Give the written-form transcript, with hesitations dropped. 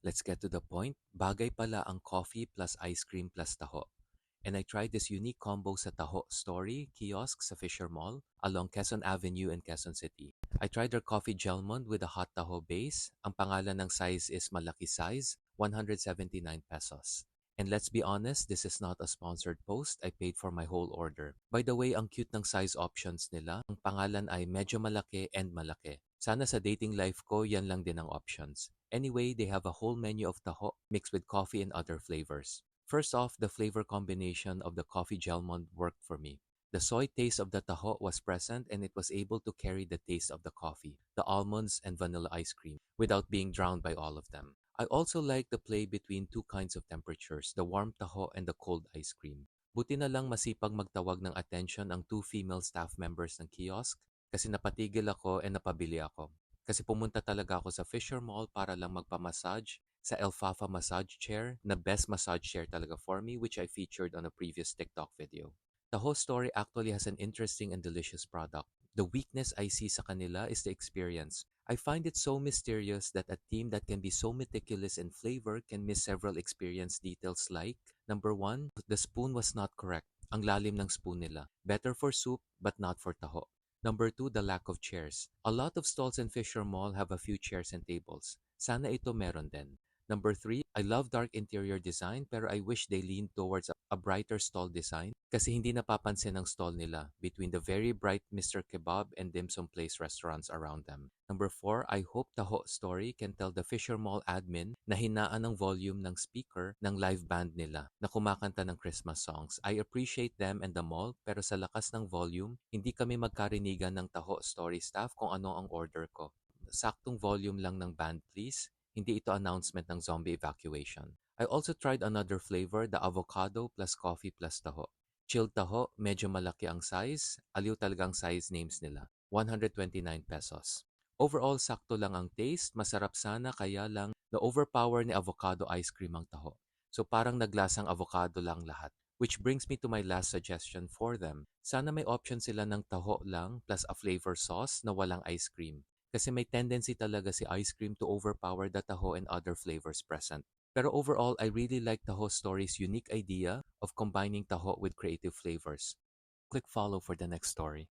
Let's get to the point. Bagay pala ang coffee plus ice cream plus taho. And I tried this unique combo sa Taho Story kiosk sa Fisher Mall along Quezon Avenue in Quezon City. I tried their coffee gelmond with a hot taho base. Ang pangalan ng size is malaki size, 179 pesos. And let's be honest, this is not a sponsored post. I paid for my whole order. By the way, ang cute ng size options nila. Ang pangalan ay medyo malaki and malaki. Sana sa dating life ko, yan lang din ang options. Anyway, they have a whole menu of taho mixed with coffee and other flavors. First off, the flavor combination of the coffee gelmond worked for me. The soy taste of the taho was present and it was able to carry the taste of the coffee, the almonds, and vanilla ice cream without being drowned by all of them. I also like the play between two kinds of temperatures, the warm taho and the cold ice cream. Buti na lang masipag magtawag ng attention ang two female staff members ng kiosk kasi napatigil ako and napabili ako. Kasi pumunta talaga ako sa Fisher Mall para lang magpamassage sa Elfafa massage chair na best massage chair talaga for me, which I featured on a previous TikTok video. The whole story actually has an interesting and delicious product. The weakness I see sa kanila is the experience. I find it so mysterious that a team that can be so meticulous in flavor can miss several experience details like, number one, the spoon was not correct. Ang lalim ng spoon nila. Better for soup, but not for taho. Number two, the lack of chairs. A lot of stalls in Fisher Mall have a few chairs and tables. Sana ito meron din. Number three, I love dark interior design pero I wish they leaned towards a brighter stall design kasi hindi napapansin ang stall nila between the very bright Mr. Kebab and Dim Sum Place restaurants around them. Number four, I hope Taho Story can tell the Fisher Mall admin na hinaan ang volume ng speaker ng live band nila na kumakanta ng Christmas songs. I appreciate them and the mall pero sa lakas ng volume, hindi kami magkarinigan ng Taho Story staff kung ano ang order ko. Saktong volume lang ng band please. Hindi ito announcement ng zombie evacuation. I also tried another flavor, the avocado plus coffee plus taho. Chilled taho, medyo malaki ang size. Aliw talagang size names nila. 129 pesos. Overall, sakto lang ang taste. Masarap sana kaya lang na-overpower ni avocado ice cream ang taho. So parang naglasang avocado lang lahat. Which brings me to my last suggestion for them. Sana may option sila ng taho lang plus a flavor sauce na walang ice cream. Kasi may tendency talaga si ice cream to overpower the taho and other flavors present. Pero overall, I really like Taho Story's unique idea of combining taho with creative flavors. Click follow for the next story.